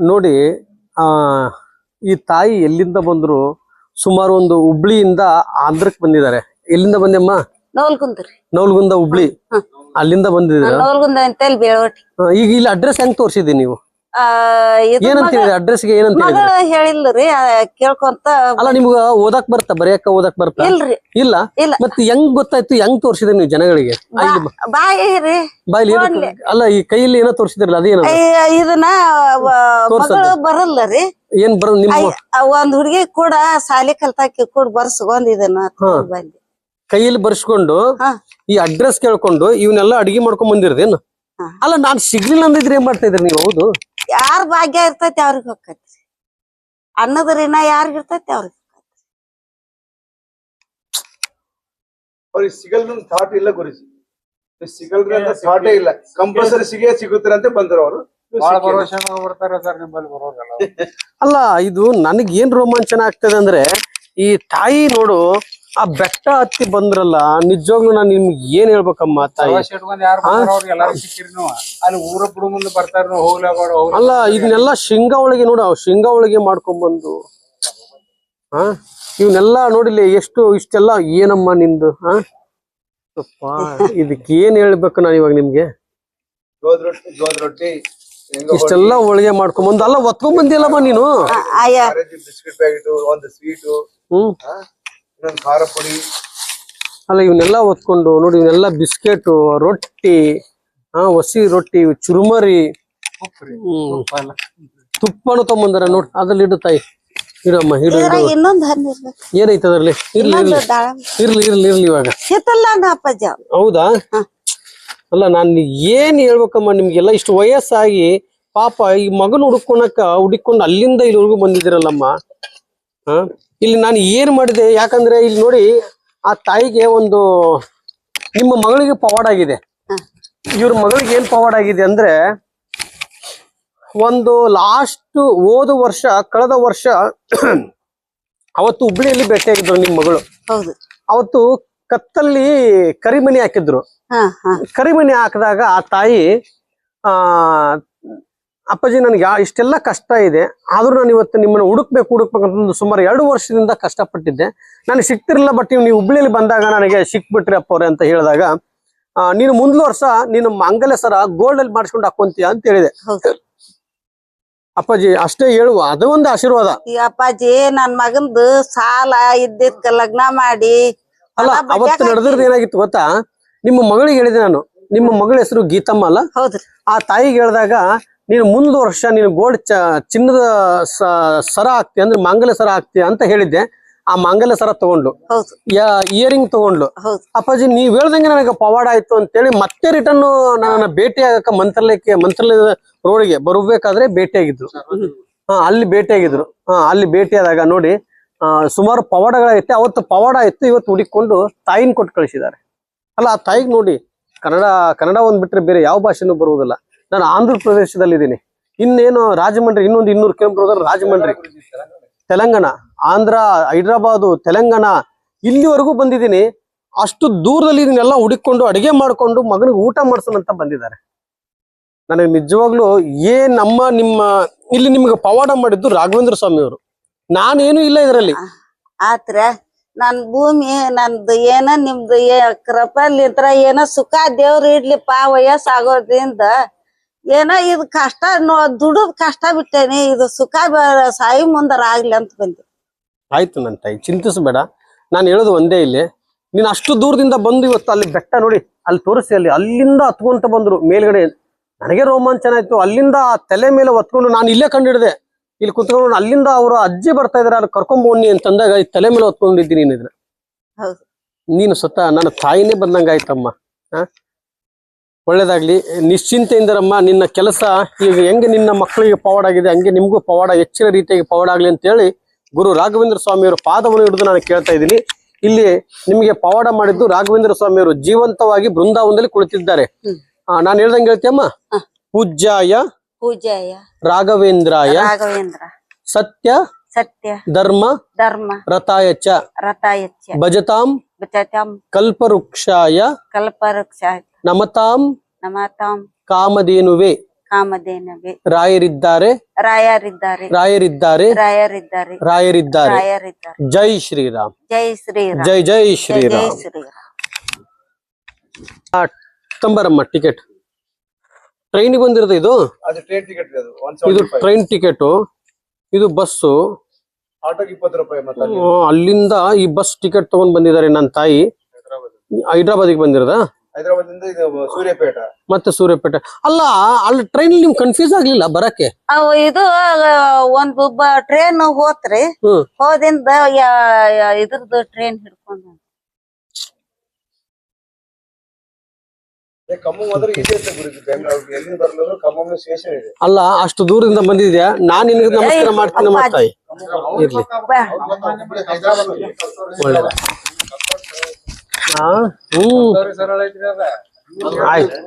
ನೋಡಿ ಆ ಈ ತಾಯಿ ಎಲ್ಲಿಂದ ಬಂದ್ರು? ಸುಮಾರು ಒಂದು ಹುಬ್ಳಿಯಿಂದ ಆಂಧ್ರಕ್ಕೆ ಬಂದಿದ್ದಾರೆ. ಎಲ್ಲಿಂದ ಬಂದೆಮ್ಮ? ನವಲ್ಗುಂದ್ರಿ. ನವಲ್ಗುಂದ ಹುಬ್ಳಿ ಅಲ್ಲಿಂದ ಬಂದಿದ್ದೀರಾ? ನವಲ್ಗುಂದ ಅಂತ ಹೇಳಿ ಬೇಳವಟ್ಟಿ. ಈಗ ಇಲ್ಲಿ ಅಡ್ರೆಸ್ ಹೆಂಗ್ ತೋರಿಸಿದ್ರಿ ನೀವು? ಇದು ಏನಂತ ಹೇಳಿದ್ರಿ ಅಡ್ರೆಸ್ಗೆ? ಏನಂತ ಹೇಳಿದ್ರಿ? ಮಗಳ ಹೇಳಿಲ್ರಿ ಕೇಳ್ಕೊಂತ. ಅಲ್ಲ ನಿಮ್ಗ ಓದಕ್ ಬರ್ತಾ, ಬರೆಯಕ್ಕ ಓದಕ್ ಬರ್ತಾ? ಇಲ್ರಿ. ಇಲ್ಲ. ಇಲ್ಲ. ಮತ್ತೆ ಹೆಂಗ್ ಗೊತ್ತಾಯ್ತು? ಹೆಂಗ್ ತೋರಿಸಿದ್ರಿ ನೀವು ಜನಗಳಿಗೆ? ಬಾಯಿರಿ ಬಾಯ್ಲಿ ಅಲ್ಲ, ಈ ಕೈಯಲ್ಲಿ ಏನೋ ತೋರಿಸಿದ್ರಲ್ಲ ಅದೇನ? ಇದನ್ನ ಮಗಳು ಬರಲ್ಲರಿ. ಏನ್ ಬರ ನಿಮ್ಮ ಒಂದ್ ಹುಡುಗಿ ಕೂಡ ಸಾಲಿ ಕಲ್ತಾಕಿ ಕೂಡ ಬರ್ಸ್ಕೊಂಡ್ ಇದನ್ನ ಬಂದಿ ಕೈಯಲ್ಲಿ ಬರ್ಸ್ಕೊಂಡು ಈ ಅಡ್ರೆಸ್ ಕೇಳ್ಕೊಂಡು ಇವನ್ನೆಲ್ಲ ಅಡಿಗೆ ಮಾಡ್ಕೊಂಡ್ ಬಂದಿರ್ದೇನು? ಅಲ್ಲ ನಾನ್ ಸಿಗ್ಲಿಲ್ಲ ಅಂದಿದ್ರೆ ಏನ್ ಮಾಡ್ತಾ ಇದ್ರಿ ನೀವು? ಹೌದು, ಯಾರ ಭಾಗ್ಯ ಇರ್ತೈತಿ ಅವ್ರಿಗೆ ಹೋಗ್ತೈತಿ. ಅನ್ನದ್ರಿನ ಯಾರಿಗ ಇರ್ತೈತಿ ಅವ್ರಿಗೆ ಅವ್ರಿಗೆ ಸಿಗಲ್ದು ಥಾಟ್ ಇಲ್ಲ ಗುರುಜಿ. ಸಿಗಲ್ರಿ ಅಂತ ಥಾಟೇ ಇಲ್ಲ. ಕಂಪಲ್ಸರಿ ಸಿಗುತ್ತೆ ಅಂತ ಬಂದ್ರು ಅವರು. ಅಲ್ಲ ಇದು ನನಗ್ ಏನ್ ರೋಮಾಂಚನ ಆಗ್ತದೆ ಅಂದ್ರೆ, ಈ ತಾಯಿ ನೋಡು ಆ ಬೆಟ್ಟ ಹತ್ತಿ ಬಂದ್ರಲ್ಲ, ನಿಜವಾಗ್ಲೂ ನಾನ್ ನಿಮ್ಗೆ ಏನ್ ಹೇಳ್ಬೇಕಮ್ಮ ತಾಯಿ. ಅಲ್ಲ ಇದನ್ನೆಲ್ಲ ಶೇಂಗಾ ಒಳಗೆ ನೋಡು, ಶೇಂಗಾ ಒಳಗೆ ಮಾಡ್ಕೊಂಡ್ ಬಂದು ಇವನ್ನೆಲ್ಲ ನೋಡಿಲಿ ಎಷ್ಟು ಇಷ್ಟೆಲ್ಲ. ಏನಮ್ಮ ನಿಂದು ಇದಕ್ಕೆ ಏನ್ ಹೇಳ್ಬೇಕು ನಾನು ಇವಾಗ ನಿಮ್ಗೆ? ಜೋಳದ ರೊಟ್ಟಿ ಇಷ್ಟೆಲ್ಲ ಹೋಳಿಗೆ ಮಾಡ್ಕೊಂಬಂದು ಅಲ್ಲ ಒತ್ಕೊಂಡ್ ಬಂದಿಲ್ಲಮ್ಮ ನೀನು. ಬಿಸ್ಕಿಟ್ ಪ್ಯಾಕೆಟ್, ಒಂದು ಸ್ವೀಟು, ಇನ್ನೊಂದು ಖಾರ ಪುಡಿ. ಅಲ್ಲ ಇವನ್ನೆಲ್ಲ ಒತ್ಕೊಂಡು ನೋಡಿ, ಇವನ್ನೆಲ್ಲ ಬಿಸ್ಕೆಟ್, ರೊಟ್ಟಿ, ಹಸಿ ರೊಟ್ಟಿ, ಚುರುಮರಿ, ತುಪ್ಪನು ತಗೊಂಬಂದಾರ ನೋಡ್. ಅದ್ರಲ್ಲಿ ಇಡು ತಾಯಿ, ಇಡಮ್ಮ, ಇಡು. ಏನೈತೆ ಅದ್ರಲ್ಲಿ? ಇರ್ಲಿ ಇರ್ಲಿ ಇರ್ಲಿ ಇರ್ಲಿ ಇವಾಗ. ಹೌದಾ? ಅಲ್ಲ ನಾನ್ ಏನ್ ಹೇಳ್ಬೇಕಮ್ಮ ನಿಮ್ಗೆಲ್ಲ? ಇಷ್ಟು ವಯಸ್ಸಾಗಿ ಪಾಪ ಈ ಮಗನ ಹುಡುಕೊಂಡು ಅಲ್ಲಿಂದ ಇಲ್ಲಿವರೆಗೂ ಬಂದಿದ್ದೀರಲ್ಲಮ್ಮ. ಇಲ್ಲಿ ನಾನು ಏನ್ ಮಾಡಿದೆ? ಯಾಕಂದ್ರೆ ಇಲ್ಲಿ ನೋಡಿ, ಆ ತಾಯಿಗೆ ಒಂದು ನಿಮ್ಮ ಮಗಳಿಗೆ ಪವಾಡ ಆಗಿದೆ. ಇವ್ರ ಮಗಳಿಗೆ ಏನ್ ಪವಾಡ ಆಗಿದೆ ಅಂದ್ರೆ, ಒಂದು ಲಾಸ್ಟ್ ಕಳೆದ ವರ್ಷ ಅವತ್ತು ಹುಬ್ಳಿಯಲ್ಲಿ ಭೇಟಿಯಾಗಿದ್ರು ನಿಮ್ ಮಗಳು. ಅವತ್ತು ಕತ್ತಲ್ಲಿ ಕರಿಮಣಿ ಹಾಕಿದ್ರು. ಕರಿಮಣಿ ಹಾಕಿದಾಗ ಆ ತಾಯಿ ಅಪ್ಪಾಜಿ ನನ್ಗೆ ಇಷ್ಟೆಲ್ಲ ಕಷ್ಟ ಇದೆ, ಆದ್ರೂ ನಾನು ಇವತ್ತು ನಿಮ್ಮನ್ನ ಹುಡುಕ್ಬೇಕಂತ ಸುಮಾರು 2 ವರ್ಷದಿಂದ ಕಷ್ಟಪಟ್ಟಿದ್ದೆ. ನನಗೆ ಸಿಕ್ತಿರ್ಲಿಲ್ಲ, ಬಟ್ ನೀವು ಹುಬ್ಳಿಯಲ್ಲಿ ಬಂದಾಗ ನನಗೆ ಸಿಕ್ಬಿಟ್ರಿ ಅಪ್ಪವ್ರೆ ಅಂತ ಹೇಳಿದಾಗ, ನೀನು ಮುಂದ್ಲ ವರ್ಷ ನೀನು ಮಂಗಲ ಸರ ಗೋಲ್ಡ್ ಅಲ್ಲಿ ಮಾಡಿಸ್ಕೊಂಡು ಹಾಕೊಂತೀಯ ಅಂತ ಹೇಳಿದೆ. ಅಪ್ಪಾಜಿ ಅಷ್ಟೇ ಹೇಳುವ, ಅದು ಒಂದು ಆಶೀರ್ವಾದ. ಅಪ್ಪಾಜಿ ನನ್ ಮಗಂದು ಸಾಲ ಇದ್ದಿದ್ಕ ಲಗ್ನ ಮಾಡಿ. ಅಲ್ಲ ಅವತ್ತು ನಡೆದ್ರದ್ದು ಏನಾಗಿತ್ತು ಗೊತ್ತಾ? ನಿಮ್ಮ ಮಗಳಿಗೆ ಹೇಳಿದೆ ನಾನು, ನಿಮ್ಮ ಮಗಳ ಹೆಸರು ಗೀತಮ್ಮ ಅಲ್ಲ? ಹೌದ್ರಿ. ಆ ತಾಯಿಗೆ ಹೇಳಿದಾಗ, ನೀನು ಮುಂದ್ ವರ್ಷ ನೀನು ಗೋಲ್ಡ್ ಚಿನ್ನದ ಸರ ಹಾಕ್ತಿ ಅಂದ್ರೆ ಮಾಂಗಲ್ಯ ಸರ ಹಾಕ್ತಿ ಅಂತ ಹೇಳಿದ್ದೆ. ಆ ಮಾಂಗಲ್ಯ ಸರ ತಗೊಂಡು, ಇಯರಿಂಗ್ ತಗೊಂಡ್ಲು. ಅಪ್ಪಾಜಿ ನೀವ್ ಹೇಳ್ದಂಗೆ ನನಗೆ ಪವಾಡ ಆಯ್ತು ಅಂತೇಳಿ ಮತ್ತೆ ರಿಟರ್ನ್ ನನ್ನ ಭೇಟಿ ಆಗಕ್ಕ ಮಂತ್ರಾಲಯದ ರೋಡ್ಗೆ ಬರ್ಬೇಕಾದ್ರೆ ಭೇಟಿಯಾಗಿದ್ರು. ಅಲ್ಲಿ ಭೇಟಿಯಾಗಿದ್ರು. ಅಲ್ಲಿ ಭೇಟಿಯಾದಾಗ ನೋಡಿ, ಸುಮಾರು ಪವಾಡಗಳೈತೆ. ಅವತ್ತು ಪವಾಡ ಆಯ್ತು, ಇವತ್ತು ಹುಡುಕೊಂಡು ತಾಯಿನ ಕೊಟ್ಟು ಕಳಿಸಿದ್ದಾರೆ. ಅಲ್ಲ ಆ ತಾಯಿಗೆ ನೋಡಿ, ಕನ್ನಡ ಒಂದ್ ಬಿಟ್ರೆ ಬೇರೆ ಯಾವ ಭಾಷೆನೂ ಬರುವುದಿಲ್ಲ. ನಾನು ಆಂಧ್ರ ಪ್ರದೇಶದಲ್ಲಿದ್ದೀನಿ. ಇನ್ನೇನು ರಾಜಮಂಡ್ರಿ, ಇನ್ನೊಂದು 200 ಕಿಲೋಮೀಟರ್ ರಾಜಮಂಡ್ರಿ, ತೆಲಂಗಾಣ, ಆಂಧ್ರ, ಹೈದ್ರಾಬಾದು, ತೆಲಂಗಾಣ, ಇಲ್ಲಿವರೆಗೂ ಬಂದಿದ್ದೀನಿ. ಅಷ್ಟು ದೂರದಲ್ಲಿ ಇದನ್ನೆಲ್ಲ ಹುಡುಕೊಂಡು ಅಡಿಗೆ ಮಾಡ್ಕೊಂಡು ಮಗನಿಗೆ ಊಟ ಮಾಡ್ಸೋಣಂತ ಬಂದಿದ್ದಾರೆ. ನನಗೆ ನಿಜವಾಗ್ಲೂ ನಿಮ್ಮ ಇಲ್ಲಿ ನಿಮ್ಗೆ ಪವಾಡ ಮಾಡಿದ್ದು ರಾಘವೇಂದ್ರ ಸ್ವಾಮಿ ಅವರು. ನಾನೇನು ಇಲ್ಲ ಇದರಲ್ಲಿ. ಆತ್ರ ನನ್ ಭೂಮಿ ನಂದು ಏನ ನಿಮ್ದು ಕೃಪಲಿಂತ್ರ ಏನೋ ಸುಖ ದೇವ್ರ ಇಡ್ಲಿಪ್ಪ. ವಯಸ್ಸಾಗೋದ್ರಿಂದ ಏನೋ ಇದು ಕಷ್ಟ ದುಡುದ್ ಕಷ್ಟ ಬಿಟ್ಟೇನಿ, ಇದು ಸುಖ ಸಾಯಿ ಮುಂದರ ಆಗ್ಲಿ ಅಂತ ಬಂದೆ. ಆಯ್ತು ನನ್ನ ತಾಯಿ, ಚಿಂತಿಸ್ಬೇಡ. ನಾನು ಹೇಳೋದು ಒಂದೇ, ಇಲ್ಲಿ ನೀನ್ ಅಷ್ಟು ದೂರದಿಂದ ಬಂದು ಇವತ್ತು ಅಲ್ಲಿ ಬೆಟ್ಟ ನೋಡಿ, ಅಲ್ಲಿ ತೋರಿಸಿ, ಅಲ್ಲಿಂದ ಹತ್ಕೊಂತ ಬಂದ್ರು ಮೇಲ್ಗಡೆ. ನನಗೆ ರೋಮಾಂಚನ ಆಯ್ತು. ಅಲ್ಲಿಂದ ತಲೆ ಮೇಲೆ ಹೊತ್ಕೊಂಡು ನಾನು ಇಲ್ಲೇ ಕಂಡಿಡ್ದೆ. ಇಲ್ಲಿ ಕುತ್ಕೊಂಡು ಅಲ್ಲಿಂದ ಅವರು ಅಜ್ಜಿ ಬರ್ತಾ ಇದಾರೆ, ಅಲ್ಲಿ ಕರ್ಕೊಂಡ್ಬನ್ನಿ ಅಂತಂದಾಗ ತಲೆ ಮೇಲೆ ಹೊತ್ಕೊಂಡಿದ್ದೀನಿ. ನೀನು ಸ್ವತಃ ನನ್ನ ತಾಯಿನೇ ಬಂದಂಗ ಆಯ್ತಮ್ಮ. ಒಳ್ಳೇದಾಗ್ಲಿ, ನಿಶ್ಚಿಂತೆಯಿಂದರಮ್ಮ. ನಿನ್ನ ಕೆಲಸ ಈಗ ಹೆಂಗೆ ನಿನ್ನ ಮಕ್ಕಳಿಗೆ ಪವಾಡ ಆಗಿದೆ, ಹಂಗೆ ನಿಮ್ಗೂ ಪವಾಡ ಹೆಚ್ಚಿನ ರೀತಿಯಾಗಿ ಪವಾಡ ಆಗ್ಲಿ ಅಂತ ಹೇಳಿ ಗುರು ರಾಘವೇಂದ್ರ ಸ್ವಾಮಿಯವರ ಪಾದವನ್ನು ಹಿಡಿದು ನಾನು ಕೇಳ್ತಾ ಇದ್ದೀನಿ. ಇಲ್ಲಿ ನಿಮಗೆ ಪವಾಡ ಮಾಡಿದ್ದು ರಾಘವೇಂದ್ರ ಸ್ವಾಮಿಯವರು ಜೀವಂತವಾಗಿ ಬೃಂದಾವನದಲ್ಲಿ ಕುಳಿತಿದ್ದಾರೆ. ನಾನು ಹೇಳ್ದಂಗೆ ಹೇಳ್ತೀಯಮ್ಮ. ಪೂಜ್ಯಾಯ ರಾಘವೇಂದ್ರಾಯ ಸತ್ಯ ಧರ್ಮ ರಥಾಯಚ ಭಜತಾಂ ಕಲ್ಪವೃಕ್ಷಾಯ ನಮತಾಂ ಕಾಮಧೇನುವೆ ಕಾಮಧೇನವೇ ರಾಯರಿದ್ದಾರೆ ರಾಯರಿದ್ದಾರೆ ರಾಯರಿದ್ದಾರೆ ರಾಯರಿದ್ದಾರೆ ರಾಯರಿದ್ದಾರೆ ರಾಯರಿದ್ದಾರೆ ಜೈ ಶ್ರೀರಾಮ್ ಜೈ ಶ್ರೀರಾಮ್ ಜೈ ಜೈ ಜೈ ಶ್ರೀರಾಮ್ ಶ್ರೀರಾಮ್ ತಂಬರಮ್ಮ ಟಿಕೆಟ್ ಟ್ರೈನಿಗೆ ಬಂದಿರೋದು ಇದು ಅದು ಟ್ರೈನ್ ಟಿಕೆಟ್ ಇದು ಇದು 175 ಟ್ರೈನ್ ಟಿಕೆಟ್ ಇದು ಬಸ್ಸು ಆಟೋಗೆ 20 ರೂಪಾಯಿ ಮತ್ತೆ ಅಲ್ಲಿ ಅಲ್ಲಿಂದ ಈ ಬಸ್ ಟಿಕೆಟ್ ತಗೊಂಡ್ ಬಂದಿದ್ದಾರೆ ನನ್ನ ತಾಯಿ ಹೈದ್ರಾಬಾದಿಗೆ ಬಂದಿರೋದ ಹೈದರಾಬಾದಿಂದ ಇದು ಸೂರ್ಯಾಪೇಟ ಮತ್ತೆ ಸೂರ್ಯಾಪೇಟೆ ಅಲ್ಲ ಅಲ್ಲಿ ಟ್ರೈನ್ ನಿಮ್ ಕನ್ಫ್ಯೂಸ್ ಆಗ್ಲಿಲ್ಲ ಬರಕ್ಕೆ ಅವು ಇದು ಒಂದು ಟ್ರೈನ್ ಹೋತ್ರಿ ಹ್ಮ್ ಹೋದಿಂದ ಇದ್ರದ್ದು ಟ್ರೈನ್ ಹಿಡ್ಕೊಂಡು ಖಮ್ಮಂ ಹೋದ್ರೆ ಇದೆ ಅಂತ ಗುರುಜಿ ಬೆಂಗಳೂರು ಎಲ್ಲಿ ಬರ್ಲಿಲ್ಲ ಖಮ್ಮಂ ಸ್ಟೇಷನ್ ಇದೆ ಅಲ್ಲ ಅಷ್ಟು ದೂರದಿಂದ ಬಂದಿದ್ಯಾ ನಾನ್ ನಿನಗೆ ನಮಸ್ಕಾರ ಮಾಡ್ತೀನಿ ನಮ್ಮ ತಾಯಿ ಇರ್ಲಿ ಒಳ್ಳೇದ ಹಾ ಹ್ಮ್ ಆಯ್ತು